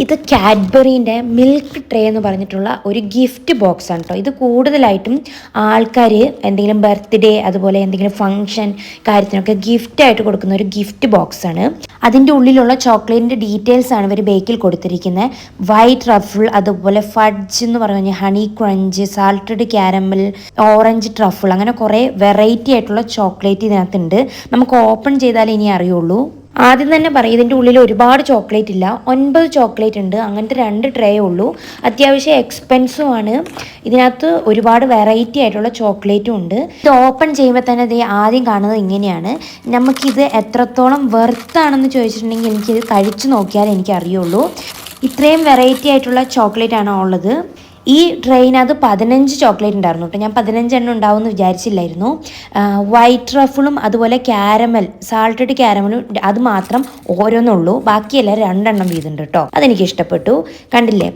ഇത് കാഡ്ബറീൻ്റെ milk tray എന്ന് പറഞ്ഞിട്ടുള്ള ഒരു ഗിഫ്റ്റ് ബോക്സ് ആണ് കേട്ടോ. ഇത് കൂടുതലായിട്ടും ആൾക്കാർ എന്തെങ്കിലും ബർത്ത്ഡേ അതുപോലെ എന്തെങ്കിലും ഫംഗ്ഷൻ കാര്യത്തിനൊക്കെ ഗിഫ്റ്റായിട്ട് കൊടുക്കുന്ന ഒരു ഗിഫ്റ്റ് ബോക്സ് ആണ്. അതിൻ്റെ ഉള്ളിലുള്ള ചോക്ലേറ്റിൻ്റെ ഡീറ്റെയിൽസ് ആണ് ഇവർ ബേക്കിൽ കൊടുത്തിരിക്കുന്നത്. വൈറ്റ് ട്രഫിൾ, അതുപോലെ ഫഡ്ജ് എന്ന് പറഞ്ഞാൽ honey crunch, salted caramel, orange truffle, അങ്ങനെ കുറേ വെറൈറ്റി ആയിട്ടുള്ള ചോക്ലേറ്റ് ഇതിനകത്തുണ്ട്. നമുക്ക് ഓപ്പൺ ചെയ്താലേ ഇനി അറിയുള്ളൂ. ആദ്യം തന്നെ പറയും, ഇതിൻ്റെ ഉള്ളിൽ ഒരുപാട് ചോക്ലേറ്റ് ഇല്ല, 9 ചോക്ലേറ്റ് ഉണ്ട്. അങ്ങനത്തെ 2 ട്രേ ഉള്ളൂ. അത്യാവശ്യം എക്സ്പെൻസും ആണ്. ഇതിനകത്ത് ഒരുപാട് വെറൈറ്റി ആയിട്ടുള്ള ചോക്ലേറ്റും ഉണ്ട്. ഇത് ഓപ്പൺ ചെയ്യുമ്പോൾ തന്നെ ഇത് ആദ്യം കാണുന്നത് ഇങ്ങനെയാണ്. നമുക്കിത് എത്രത്തോളം വെർത്താണെന്ന് ചോദിച്ചിട്ടുണ്ടെങ്കിൽ എനിക്കിത് കഴിച്ചു നോക്കിയാൽ എനിക്ക് അറിയുള്ളൂ. ഇത്രയും വെറൈറ്റി ആയിട്ടുള്ള ചോക്ലേറ്റ് ആണ് ഉള്ളത്. ഈ ട്രെയിനകത്ത് 15 ചോക്ലേറ്റ് ഉണ്ടായിരുന്നു കേട്ടോ. ഞാൻ 15 എണ്ണം ഉണ്ടാവുമെന്ന് വിചാരിച്ചില്ലായിരുന്നു. വൈറ്റ് ട്രഫിളും അതുപോലെ ക്യാരമൽ, സാൾട്ടഡ് ക്യാരമലും അത് മാത്രം ഓരോന്നുള്ളൂ. ബാക്കിയെല്ലാം 2 എണ്ണം വീതുണ്ട് കേട്ടോ. അതെനിക്ക് ഇഷ്ടപ്പെട്ടു. കണ്ടില്ലേ,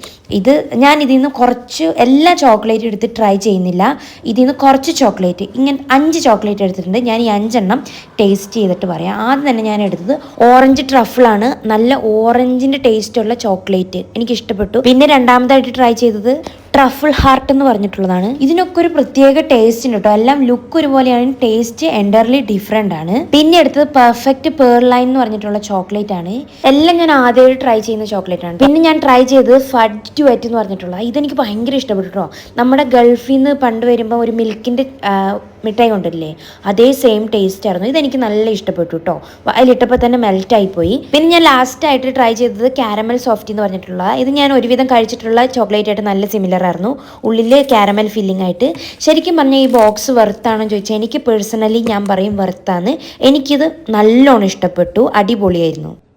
ഞാൻ ഇതിൽ നിന്ന് കുറച്ച് എല്ലാ ചോക്ലേറ്റും എടുത്ത് ട്രൈ ചെയ്യുന്നില്ല. ഇതിൽ നിന്ന് കുറച്ച് ചോക്ലേറ്റ്, ഇങ്ങനെ 5 ചോക്ലേറ്റ് എടുത്തിട്ടുണ്ട്. ഞാൻ ഈ 5 എണ്ണം ടേസ്റ്റ് ചെയ്തിട്ട് പറയാം. ആദ്യം തന്നെ ഞാൻ എടുത്തത് ഓറഞ്ച് ട്രഫിളാണ്. നല്ല ഓറഞ്ചിൻ്റെ ടേസ്റ്റുള്ള ചോക്ലേറ്റ് എനിക്ക് ഇഷ്ടപ്പെട്ടു. പിന്നെ രണ്ടാമതായിട്ട് ട്രൈ ചെയ്തത് ട്രഫിൾ ഹാർട്ട് എന്ന് പറഞ്ഞിട്ടുള്ളതാണ്. ഇതിനൊക്കെ ഒരു പ്രത്യേക ടേസ്റ്റ് ഉണ്ട് കേട്ടോ. എല്ലാം ലുക്ക് ഒരുപോലെയാണ്, ടേസ്റ്റ് എൻ്റർലി ഡിഫറെൻ്റ് ആണ്. പിന്നെ എടുത്തത് പെർഫെക്റ്റ് പേർ ലൈൻ എന്ന് പറഞ്ഞിട്ടുള്ള ചോക്ലേറ്റ് ആണ്. എല്ലാം ഞാൻ ആദ്യമായിട്ട് ട്രൈ ചെയ്യുന്ന ചോക്ലേറ്റ് ആണ്. പിന്നെ ഞാൻ ട്രൈ ചെയ്തത് ഫഡ് ഡുവറ്റ് എന്ന് പറഞ്ഞിട്ടുള്ള, ഇതെനിക്ക് ഭയങ്കര ഇഷ്ടപ്പെട്ടു കേട്ടോ. നമ്മുടെ ഗൾഫിൽ നിന്ന് പണ്ട് വരുമ്പോൾ ഒരു മിൽക്കിൻ്റെ മിഠായി കൊണ്ടില്ലേ, അതേ സെയിം ടേസ്റ്റ് ആയിരുന്നു. ഇതെനിക്ക് നല്ല ഇഷ്ടപ്പെട്ടു കേട്ടോ. അതിലിട്ടപ്പോൾ തന്നെ മെൽറ്റായിപ്പോയി. പിന്നെ ഞാൻ ലാസ്റ്റായിട്ട് ട്രൈ ചെയ്തത് കാരമൽ സോഫ്റ്റ് എന്ന് പറഞ്ഞിട്ടുള്ള, ഇത് ഞാൻ ഒരുവിധം കഴിച്ചിട്ടുള്ള ചോക്ലേറ്റ് ആയിട്ട് നല്ല സിമിലർ ആയിരുന്നു. ഉള്ളിൽ കാരമൽ ഫില്ലിംഗ് ആയിട്ട്. ശരിക്കും പറഞ്ഞാൽ ഈ ബോക്സ് വെർത്താണെന്ന് ചോദിച്ചാൽ എനിക്ക് പേഴ്സണലി ഞാൻ പറയും വെർത്താണ്. എനിക്കിത് നല്ലോണം ഇഷ്ടപ്പെട്ടു. അടിപൊളിയായിരുന്നു.